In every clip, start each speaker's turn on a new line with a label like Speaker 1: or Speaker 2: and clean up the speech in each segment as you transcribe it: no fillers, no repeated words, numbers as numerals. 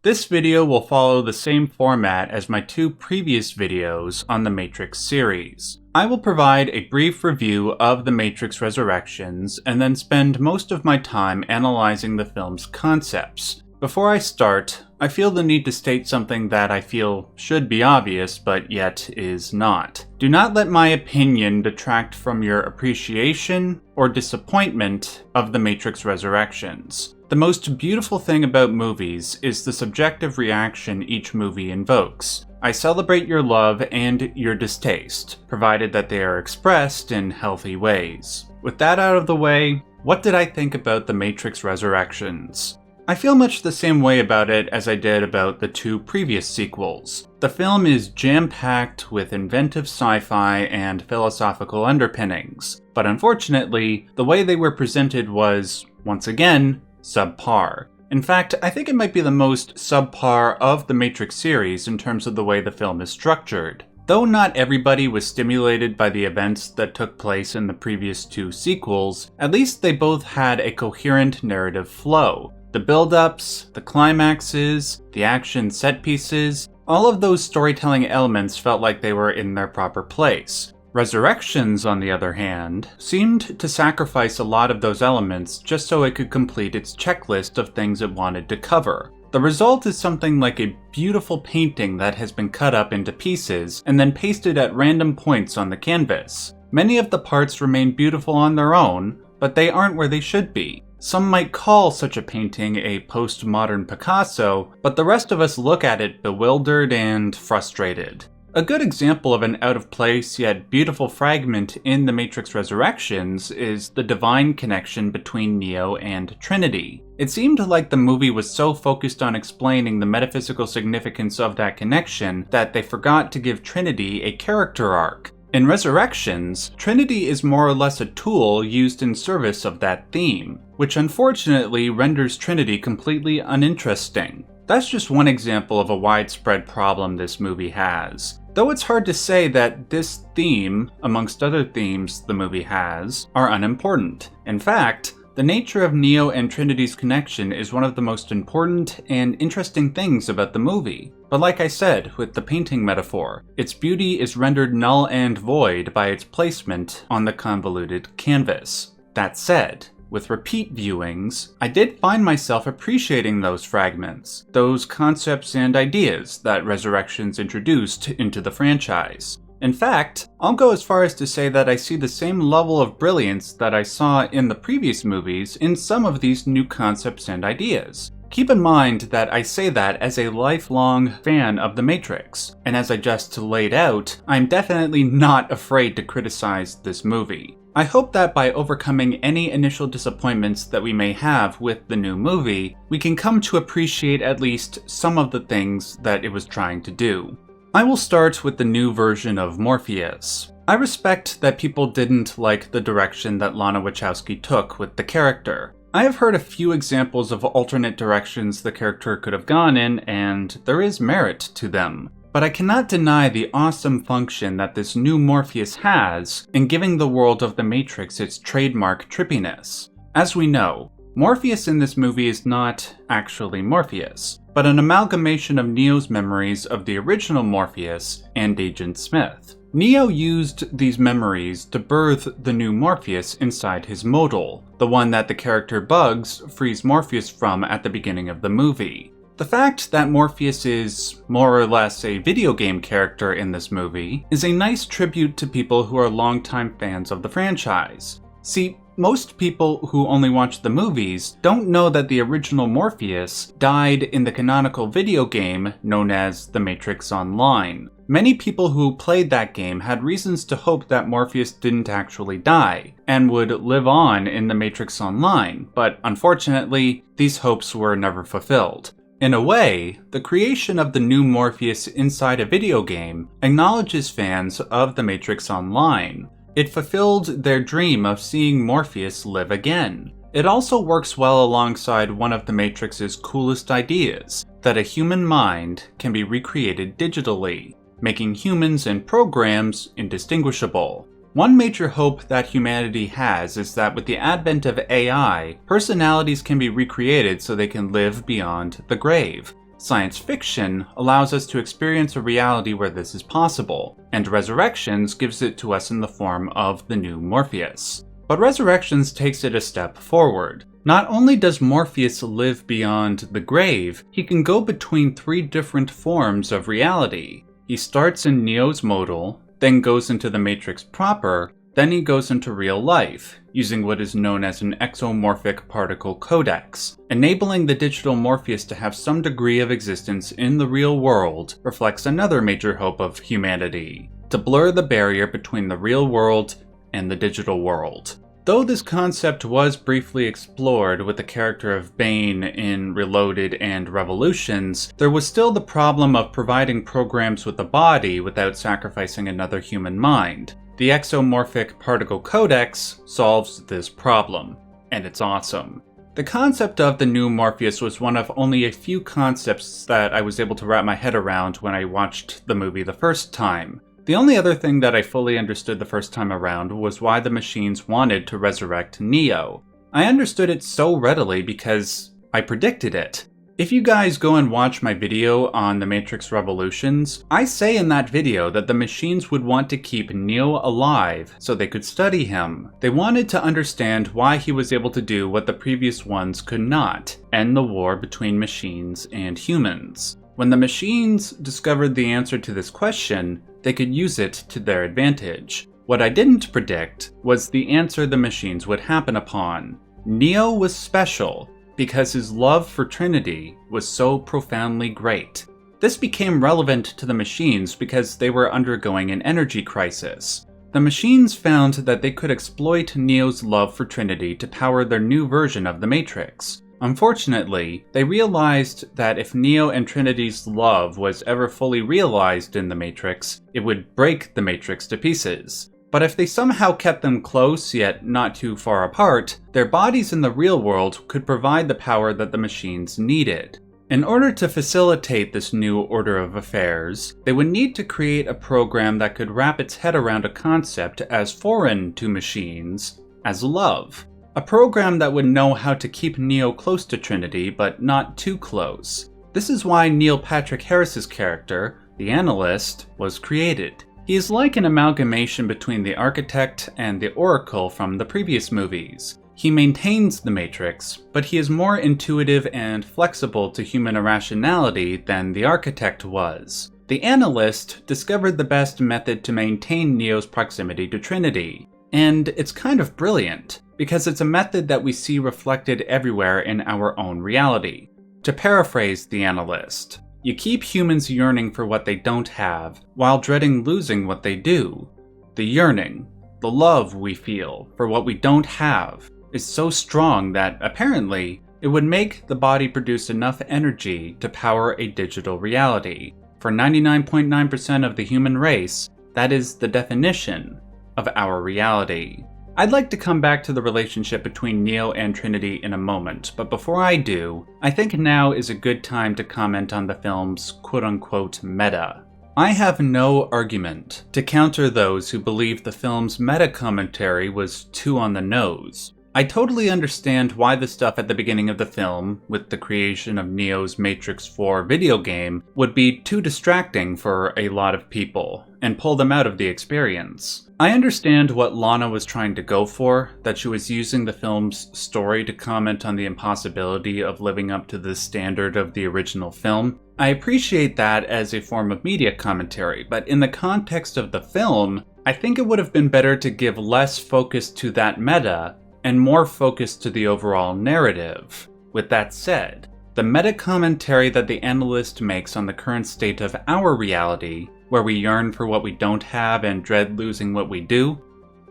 Speaker 1: This video will follow the same format as my two previous videos on the Matrix series. I will provide a brief review of The Matrix Resurrections and then spend most of my time analyzing the film's concepts. Before I start, I feel the need to state something that I feel should be obvious, but yet is not. Do not let my opinion detract from your appreciation or disappointment of The Matrix Resurrections. The most beautiful thing about movies is the subjective reaction each movie invokes. I celebrate your love and your distaste, provided that they are expressed in healthy ways. With that out of the way, what did I think about The Matrix Resurrections? I feel much the same way about it as I did about the two previous sequels. The film is jam-packed with inventive sci-fi and philosophical underpinnings, but unfortunately, the way they were presented was, once again, subpar. In fact, I think it might be the most subpar of the Matrix series in terms of the way the film is structured. Though not everybody was stimulated by the events that took place in the previous two sequels, at least they both had a coherent narrative flow. The build-ups, the climaxes, the action set pieces, all of those storytelling elements felt like they were in their proper place. Resurrections, on the other hand, seemed to sacrifice a lot of those elements just so it could complete its checklist of things it wanted to cover. The result is something like a beautiful painting that has been cut up into pieces and then pasted at random points on the canvas. Many of the parts remain beautiful on their own, but they aren't where they should be. Some might call such a painting a postmodern Picasso, but the rest of us look at it bewildered and frustrated. A good example of an out-of-place yet beautiful fragment in The Matrix Resurrections is the divine connection between Neo and Trinity. It seemed like the movie was so focused on explaining the metaphysical significance of that connection that they forgot to give Trinity a character arc. In Resurrections, Trinity is more or less a tool used in service of that theme, which unfortunately renders Trinity completely uninteresting. That's just one example of a widespread problem this movie has. Though it's hard to say that this theme, amongst other themes the movie has, are unimportant. In fact, the nature of Neo and Trinity's connection is one of the most important and interesting things about the movie. But like I said with the painting metaphor, its beauty is rendered null and void by its placement on the convoluted canvas. That said, with repeat viewings, I did find myself appreciating those fragments, those concepts and ideas that Resurrections introduced into the franchise. In fact, I'll go as far as to say that I see the same level of brilliance that I saw in the previous movies in some of these new concepts and ideas. Keep in mind that I say that as a lifelong fan of The Matrix, and as I just laid out, I'm definitely not afraid to criticize this movie. I hope that by overcoming any initial disappointments that we may have with the new movie, we can come to appreciate at least some of the things that it was trying to do. I will start with the new version of Morpheus. I respect that people didn't like the direction that Lana Wachowski took with the character. I have heard a few examples of alternate directions the character could have gone in, and there is merit to them. But I cannot deny the awesome function that this new Morpheus has in giving the world of the Matrix its trademark trippiness. As we know, Morpheus in this movie is not actually Morpheus, but an amalgamation of Neo's memories of the original Morpheus and Agent Smith. Neo used these memories to birth the new Morpheus inside his modal, the one that the character Bugs frees Morpheus from at the beginning of the movie. The fact that Morpheus is more or less a video game character in this movie is a nice tribute to people who are longtime fans of the franchise. See, most people who only watch the movies don't know that the original Morpheus died in the canonical video game known as The Matrix Online. Many people who played that game had reasons to hope that Morpheus didn't actually die, and would live on in The Matrix Online, but unfortunately, these hopes were never fulfilled. In a way, the creation of the new Morpheus inside a video game acknowledges fans of The Matrix Online. It fulfilled their dream of seeing Morpheus live again. It also works well alongside one of The Matrix's coolest ideas, that a human mind can be recreated digitally, making humans and programs indistinguishable. One major hope that humanity has is that with the advent of AI, personalities can be recreated so they can live beyond the grave. Science fiction allows us to experience a reality where this is possible, and Resurrections gives it to us in the form of the new Morpheus. But Resurrections takes it a step forward. Not only does Morpheus live beyond the grave, he can go between 3 different forms of reality. He starts in Neo's modal, then goes into the Matrix proper, then he goes into real life, using what is known as an exomorphic particle codex. Enabling the digital Morpheus to have some degree of existence in the real world reflects another major hope of humanity: to blur the barrier between the real world and the digital world. Though this concept was briefly explored with the character of Bane in Reloaded and Revolutions, there was still the problem of providing programs with a body without sacrificing another human mind. The exomorphic particle codex solves this problem, and it's awesome. The concept of the new Morpheus was one of only a few concepts that I was able to wrap my head around when I watched the movie the first time. The only other thing that I fully understood the first time around was why the machines wanted to resurrect Neo. I understood it so readily because I predicted it. If you guys go and watch my video on the Matrix Revolutions, I say in that video that the machines would want to keep Neo alive so they could study him. They wanted to understand why he was able to do what the previous ones could not: end the war between machines and humans. When the machines discovered the answer to this question, they could use it to their advantage. What I didn't predict was the answer the machines would happen upon. Neo was special because his love for Trinity was so profoundly great. This became relevant to the machines because they were undergoing an energy crisis. The machines found that they could exploit Neo's love for Trinity to power their new version of the Matrix. Unfortunately, they realized that if Neo and Trinity's love was ever fully realized in the Matrix, it would break the Matrix to pieces. But if they somehow kept them close yet not too far apart, their bodies in the real world could provide the power that the machines needed. In order to facilitate this new order of affairs, they would need to create a program that could wrap its head around a concept as foreign to machines as love. A program that would know how to keep Neo close to Trinity, but not too close. This is why Neil Patrick Harris's character, the Analyst, was created. He is like an amalgamation between the Architect and the Oracle from the previous movies. He maintains the Matrix, but he is more intuitive and flexible to human irrationality than the Architect was. The Analyst discovered the best method to maintain Neo's proximity to Trinity, and it's kind of brilliant, because it's a method that we see reflected everywhere in our own reality. To paraphrase the Analyst, you keep humans yearning for what they don't have, while dreading losing what they do. The yearning, the love we feel for what we don't have, is so strong that, apparently, it would make the body produce enough energy to power a digital reality. For 99.9% of the human race, that is the definition of our reality. I'd like to come back to the relationship between Neo and Trinity in a moment, but before I do, I think now is a good time to comment on the film's quote-unquote meta. I have no argument to counter those who believe the film's meta-commentary was too on the nose. I totally understand why the stuff at the beginning of the film, with the creation of Neo's Matrix 4 video game, would be too distracting for a lot of people, and pull them out of the experience. I understand what Lana was trying to go for, that she was using the film's story to comment on the impossibility of living up to the standard of the original film. I appreciate that as a form of media commentary, but in the context of the film, I think it would have been better to give less focus to that meta, and more focus to the overall narrative. With that said, the meta-commentary that the Analyst makes on the current state of our reality, where we yearn for what we don't have and dread losing what we do,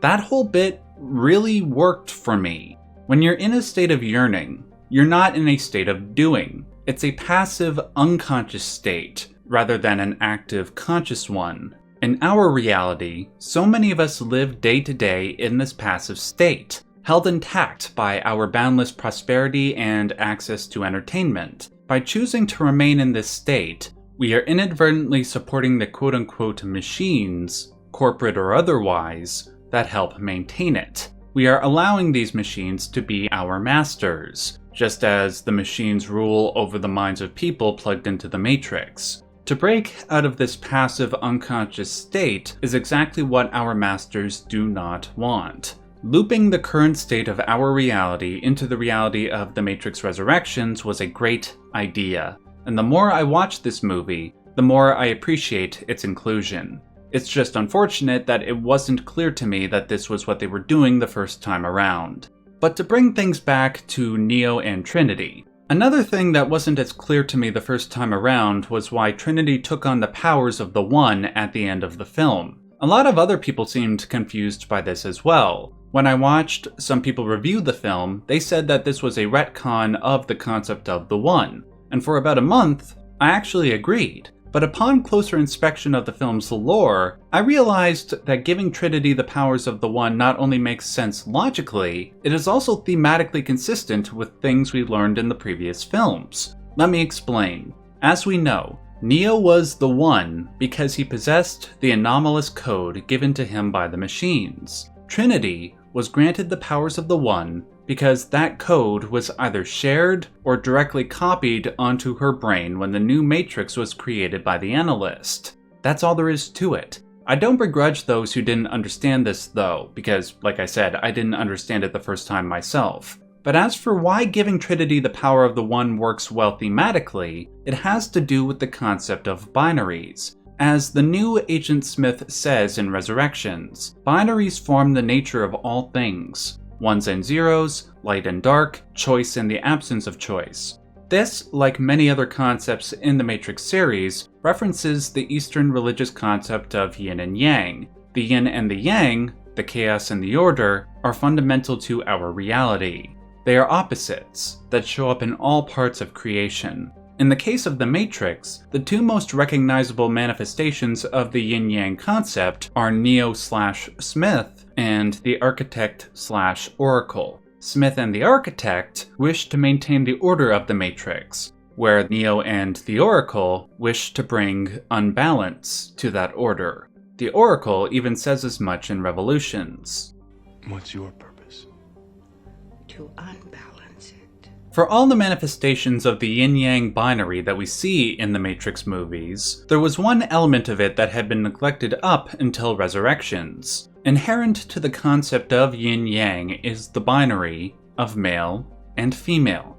Speaker 1: that whole bit really worked for me. When you're in a state of yearning, you're not in a state of doing. It's a passive, unconscious state, rather than an active, conscious one. In our reality, so many of us live day to day in this passive state, held intact by our boundless prosperity and access to entertainment. By choosing to remain in this state, we are inadvertently supporting the quote-unquote machines, corporate or otherwise, that help maintain it. We are allowing these machines to be our masters, just as the machines rule over the minds of people plugged into the Matrix. To break out of this passive, unconscious state is exactly what our masters do not want. Looping the current state of our reality into the reality of the Matrix Resurrections was a great idea, and the more I watch this movie, the more I appreciate its inclusion. It's just unfortunate that it wasn't clear to me that this was what they were doing the first time around. But to bring things back to Neo and Trinity, another thing that wasn't as clear to me the first time around was why Trinity took on the powers of the One at the end of the film. A lot of other people seemed confused by this as well. When I watched some people review the film, they said that this was a retcon of the concept of the One, and for about a month, I actually agreed. But upon closer inspection of the film's lore, I realized that giving Trinity the powers of the One not only makes sense logically, it is also thematically consistent with things we learned in the previous films. Let me explain. As we know, Neo was the One because he possessed the anomalous code given to him by the machines. Trinity was granted the powers of the One because that code was either shared or directly copied onto her brain when the new Matrix was created by the Analyst. That's all there is to it. I don't begrudge those who didn't understand this though, because, like I said, I didn't understand it the first time myself. But as for why giving Trinity the power of the One works well thematically, it has to do with the concept of binaries. As the new Agent Smith says in Resurrections, binaries form the nature of all things. Ones and zeros, light and dark, choice and the absence of choice. This, like many other concepts in the Matrix series, references the Eastern religious concept of yin and yang. The yin and the yang, the chaos and the order, are fundamental to our reality. They are opposites that show up in all parts of creation. In the case of the Matrix, the two most recognizable manifestations of the yin-yang concept are Neo/Smith and the Architect/Oracle. Smith and the Architect wish to maintain the order of the Matrix, where Neo and the Oracle wish to bring unbalance to that order. The Oracle even says as much in Revolutions.
Speaker 2: What's your purpose?
Speaker 3: To unbalance it.
Speaker 1: For all the manifestations of the yin-yang binary that we see in the Matrix movies, there was one element of it that had been neglected up until Resurrections. Inherent to the concept of yin-yang is the binary of male and female,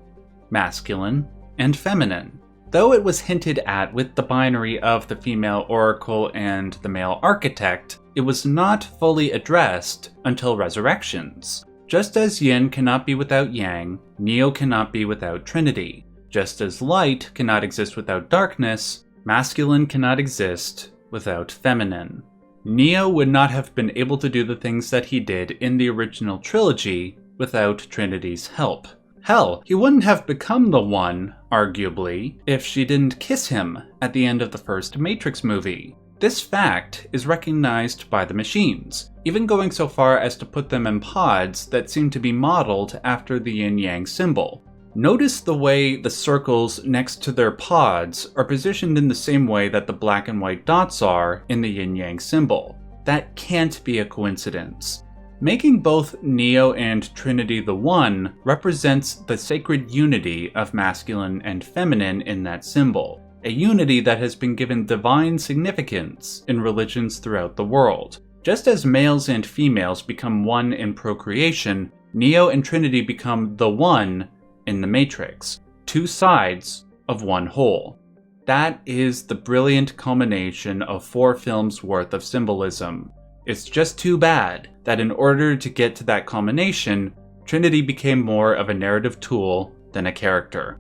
Speaker 1: masculine and feminine. Though it was hinted at with the binary of the female Oracle and the male Architect, it was not fully addressed until Resurrections. Just as yin cannot be without yang, Neo cannot be without Trinity. Just as light cannot exist without darkness, masculine cannot exist without feminine. Neo would not have been able to do the things that he did in the original trilogy without Trinity's help. Hell, he wouldn't have become the One, arguably, if she didn't kiss him at the end of the first Matrix movie. This fact is recognized by the machines, even going so far as to put them in pods that seem to be modeled after the yin-yang symbol. Notice the way the circles next to their pods are positioned in the same way that the black and white dots are in the yin-yang symbol. That can't be a coincidence. Making both Neo and Trinity the One represents the sacred unity of masculine and feminine in that symbol. A unity that has been given divine significance in religions throughout the world. Just as males and females become one in procreation, Neo and Trinity become the One in the Matrix. Two sides of one whole. That is the brilliant culmination of 4 films worth of symbolism. It's just too bad that in order to get to that culmination, Trinity became more of a narrative tool than a character.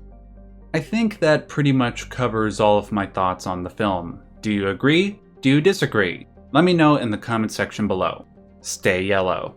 Speaker 1: I think that pretty much covers all of my thoughts on the film. Do you agree? Do you disagree? Let me know in the comment section below. Stay yellow.